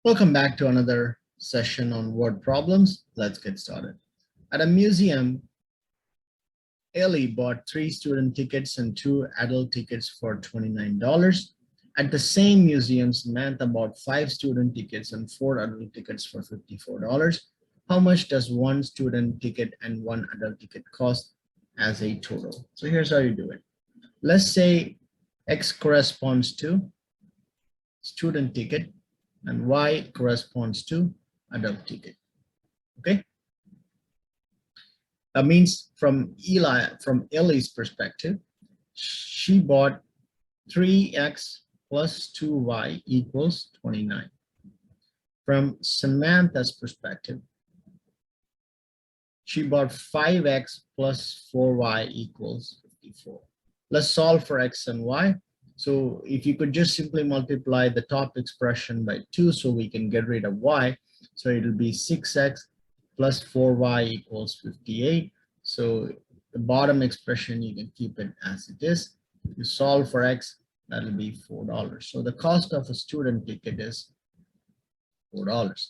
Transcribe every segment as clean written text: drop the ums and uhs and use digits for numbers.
Welcome back to another session on word problems. Let's get started. At a museum, Ellie bought 3 student tickets and 2 adult tickets for $29. At the same museum, Samantha bought 5 student tickets and 4 adult tickets for $54. How much does 1 student ticket and 1 adult ticket cost as a total? So here's how you do it. Let's say X corresponds to student ticket and Y corresponds to adult ticket. Okay. That means from Ellie's perspective, she bought 3x plus 2y equals 29. From Samantha's perspective, she bought 5x plus 4y equals 54. Let's solve for x and y. So if you could just simply multiply the top expression by 2 so we can get rid of y. So it'll be 6x plus 4y equals 58. So the bottom expression, you can keep it as it is. If you solve for x, that'll be $4. So the cost of a student ticket is $4.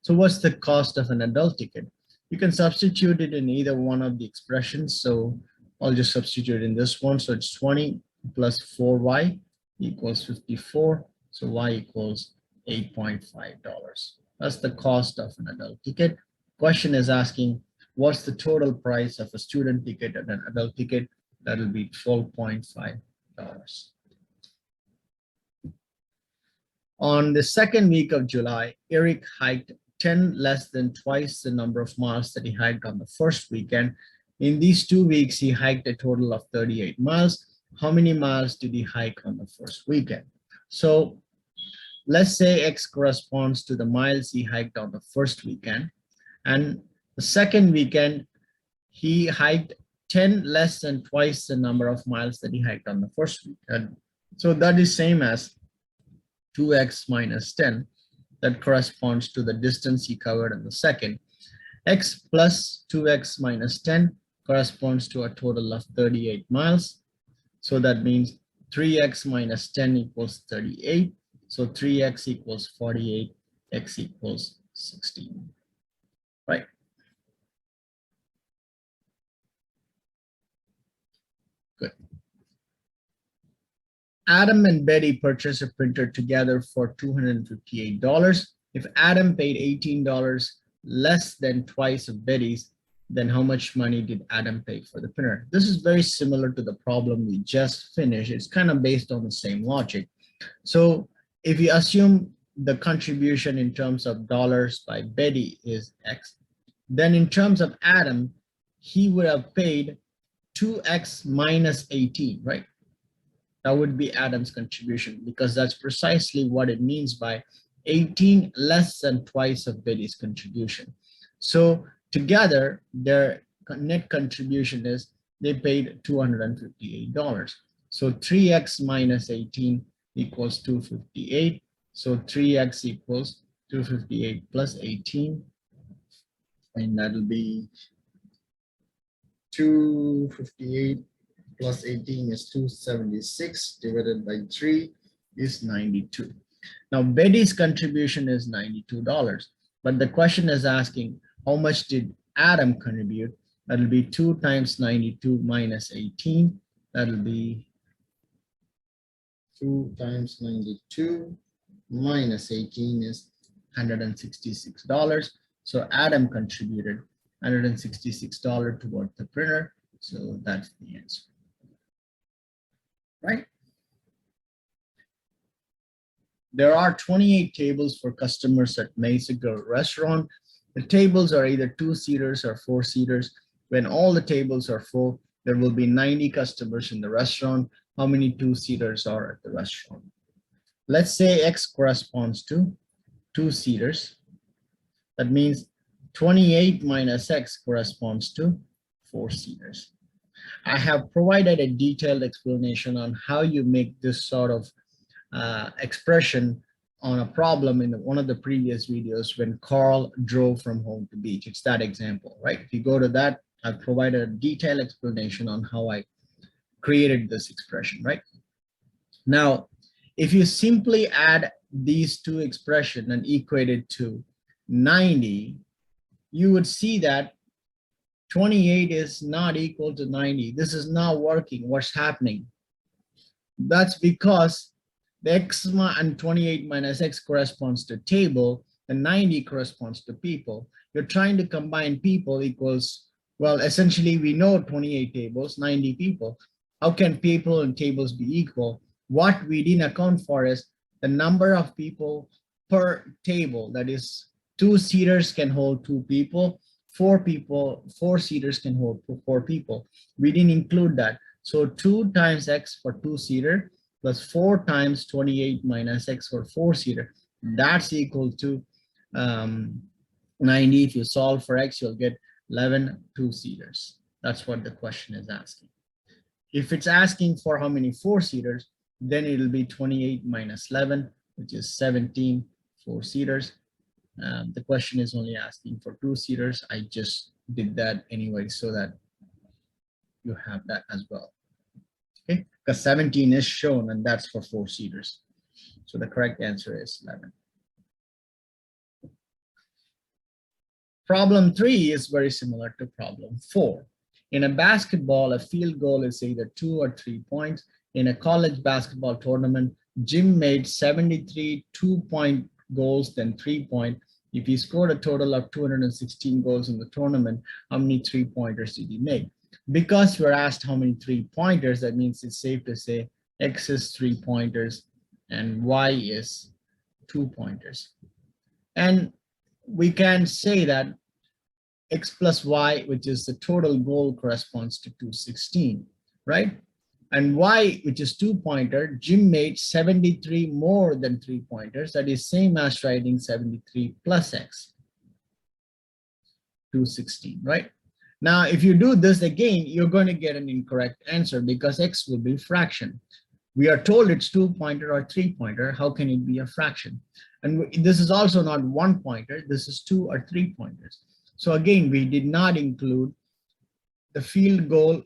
So what's the cost of an adult ticket? You can substitute it in either one of the expressions. So I'll just substitute in this one. So it's 20 plus 4y equals 54. So y equals $8.5. That's the cost of an adult ticket. Question is asking, what's the total price of a student ticket and an adult ticket? That'll be $12.5. On the second week of July, Eric hiked 10 less than twice the number of miles that he hiked on the first weekend. In these 2 weeks, he hiked a total of 38 miles. How many miles did he hike on the first weekend? So let's say X corresponds to the miles he hiked on the first weekend. And the second weekend, he hiked 10 less than twice the number of miles that he hiked on the first weekend. So that is same as 2x minus 10. That corresponds to the distance he covered in the second. X plus 2x minus 10 corresponds to a total of 38 miles. So that means 3x minus 10 equals 38. So 3x equals 48, x equals 16, right? Good. Adam and Betty purchased a printer together for $258. If Adam paid $18 less than twice of Betty's, then how much money did Adam pay for the printer? This is very similar to the problem we just finished. It's kind of based on the same logic. So if you assume the contribution in terms of dollars by Betty is X, then in terms of Adam, he would have paid 2x minus 18, right? That would be Adam's contribution, because that's precisely what it means by 18 less than twice of Betty's contribution. So together, their net contribution is they paid $258. So 3x minus 18 equals 258. So 3x equals 258 plus 18. And that'll be 258 plus 18 is 276 divided by 3 is 92. Now Betty's contribution is $92, but the question is asking how much did Adam contribute? That'll be 2 times 92 minus 18. That'll be 2 times 92 minus 18 is $166. So Adam contributed $166 toward the printer. So that's the answer. Right? There are 28 tables for customers at Mesa Grill restaurant. The tables are either 2-seaters or 4-seaters. When all the tables are full, there will be 90 customers in the restaurant. How many 2-seaters are at the restaurant? Let's say X corresponds to 2-seaters. That means 28 minus X corresponds to 4-seaters. I have provided a detailed explanation on how you make this sort of expression on a problem in one of the previous videos when Carl drove from home to beach. It's that example, right? If you go to that, I've provided a detailed explanation on how I created this expression, right? Now, If you simply add these two expressions and equate it to 90, you would see that 28 is not equal to 90. This is not working. What's happening? That's because the x and 28 minus x corresponds to table, and 90 corresponds to people. You're trying to combine people equals, well, essentially we know 28 tables, 90 people. How can people and tables be equal? What we didn't account for is the number of people per table. That is, 2-seaters can hold 2 people, 4-seaters can hold 4 people. We didn't include that. So 2 times x for 2-seater plus 4 times 28 minus x for 4-seater. That's equal to 90. If you solve for x, you'll get 11 2-seaters. That's what the question is asking. If it's asking for how many 4-seaters, then it'll be 28 minus 11, which is 17 4-seaters. The question is only asking for 2-seaters. I just did that anyway so that you have that as well. Okay, because 17 is shown and that's for 4-seaters. So the correct answer is 11. Problem 3 is very similar to problem 4. In a basketball, a field goal is either 2 or 3 points. In a college basketball tournament, Jim made 73 2-point goals, then 3-point. If he scored a total of 216 goals in the tournament, how many 3-pointers did he make? Because we're asked how many 3-pointers, that means it's safe to say X is 3-pointers and Y is 2-pointers. And we can say that X plus Y, which is the total goal, corresponds to 216, right? And Y, which is 2-pointer, Jim made 73 more than 3-pointers. That is same as writing 73 plus X, 216, right? Now, if you do this again, you're going to get an incorrect answer because X will be fraction. We are told it's 2-pointer or 3-pointer. How can it be a fraction? And this is also not 1-pointer. This is 2 or 3-pointers. So again, we did not include the field goal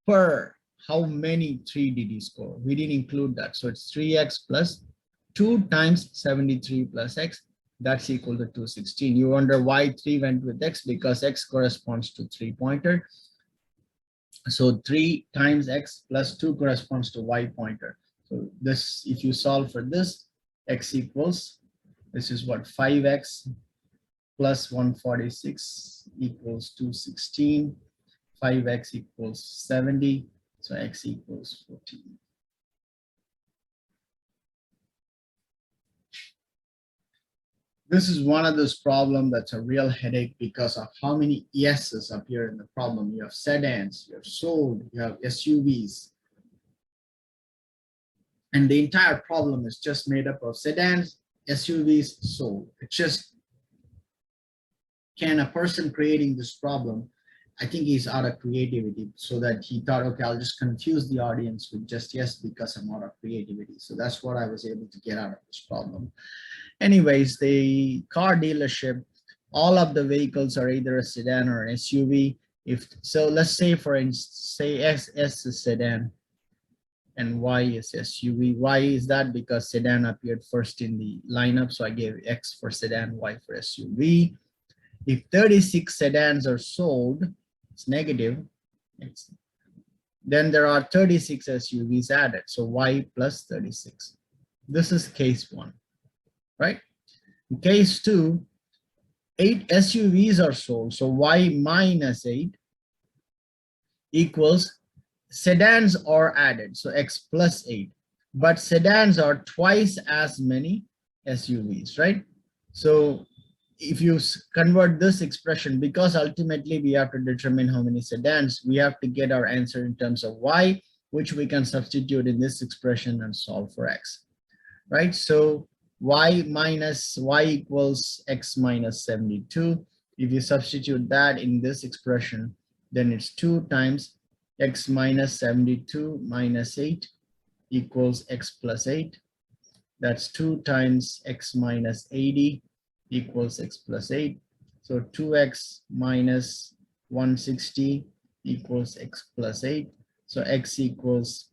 per how many 3 did he score. We didn't include that. So it's 3x plus 2 times 73 plus x. That's equal to 216. You wonder why 3 went with x, because x corresponds to 3-pointer. So 3 times x plus 2 corresponds to y-pointer. So this, if you solve for this, x equals, this is what, 5x plus 146 equals 216. 5x equals 70. So x equals 14. This is one of those problems that's a real headache because of how many yeses appear in the problem. You have sedans, you have sold, you have SUVs. And the entire problem is just made up of sedans, SUVs, sold. It's just, can a person creating this problem, I think he's out of creativity, so that he thought, okay, I'll just confuse the audience with just yes because I'm out of creativity. So that's what I was able to get out of this problem. Anyways, the car dealership, all of the vehicles are either a sedan or an SUV. If so, let's say for instance, say S is sedan and Y is SUV. Why is that? Because sedan appeared first in the lineup, so I gave X for sedan, Y for SUV. If 36 sedans are sold, it's negative. Then there are 36 SUVs added, so Y plus 36. This is case 1. Right? In case 2, 8 SUVs are sold, so Y minus 8 equals sedans are added, so X plus 8. But sedans are twice as many SUVs, right? So if you convert this expression, because ultimately we have to determine how many sedans, we have to get our answer in terms of Y, which we can substitute in this expression and solve for X, right? So Y equals X minus 72. If you substitute that in this expression, then it's 2 times X minus 72 minus 8 equals X plus 8. That's 2 times X minus 80 equals X plus 8. So 2X minus 160 equals X plus 8. So X equals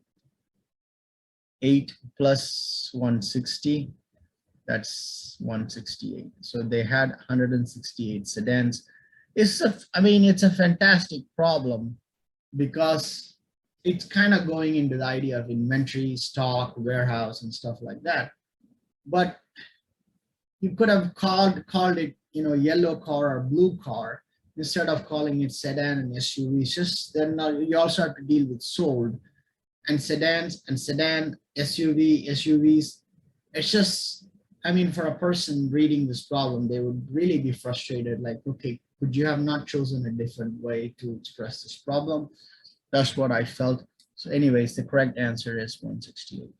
8 plus 160, that's 168. So they had 168 sedans. It's a fantastic problem because it's kind of going into the idea of inventory, stock, warehouse, and stuff like that. But you could have called it, yellow car or blue car instead of calling it sedan and SUV. It's just then you also have to deal with sold and sedans and sedan, SUVs. It's just, for a person reading this problem, they would really be frustrated. Like, okay, could you have not chosen a different way to express this problem? That's what I felt. So anyways, the correct answer is 168.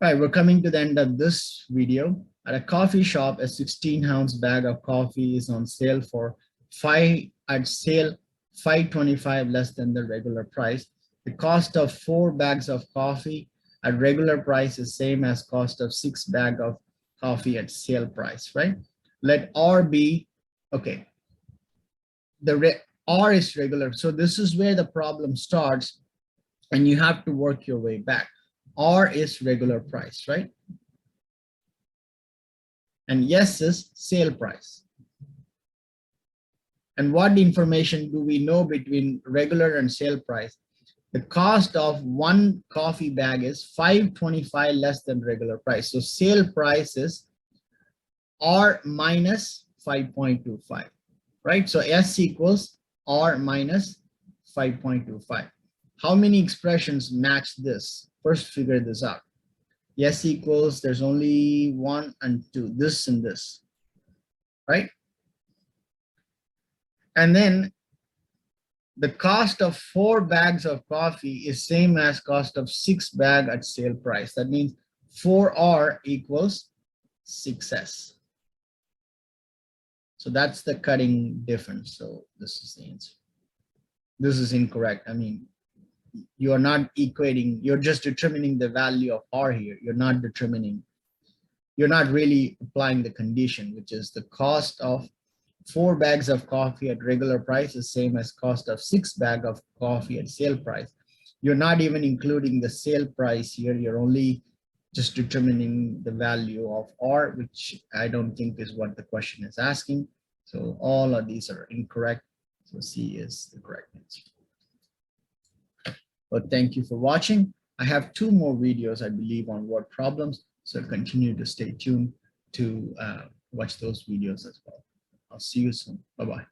All right, we're coming to the end of this video. At a coffee shop, a 16-ounce bag of coffee is on sale for $5.25 less than the regular price. The cost of 4 bags of coffee at regular price is same as cost of 6 bags of coffee at sale price, right? Let R be, okay. R is regular. So this is where the problem starts and you have to work your way back. R is regular price, right? And S is sale price. And what information do we know between regular and sale price? The cost of 1 coffee bag is $5.25 less than regular price. So sale price is R minus 5.25, right? So S equals R minus 5.25. How many expressions match this? First, figure this out. S equals, there's only 1 and 2, this and this, right? And then the cost of 4 bags of coffee is same as cost of 6 bags at sale price. That means 4R equals 6S. So that's the cutting difference. So this is the answer. This is incorrect. You are not equating, you're just determining the value of R here. You're not really applying the condition, which is the cost of 4 bags of coffee at regular price is same as cost of 6 bags of coffee at sale price. You're not even including the sale price here. You're only just determining the value of R, which I don't think is what the question is asking. So all of these are incorrect. So C is the correct answer. But thank you for watching. I have 2 more videos, I believe, on word problems. So continue to stay tuned to watch those videos as well. I'll see you soon. Bye-bye.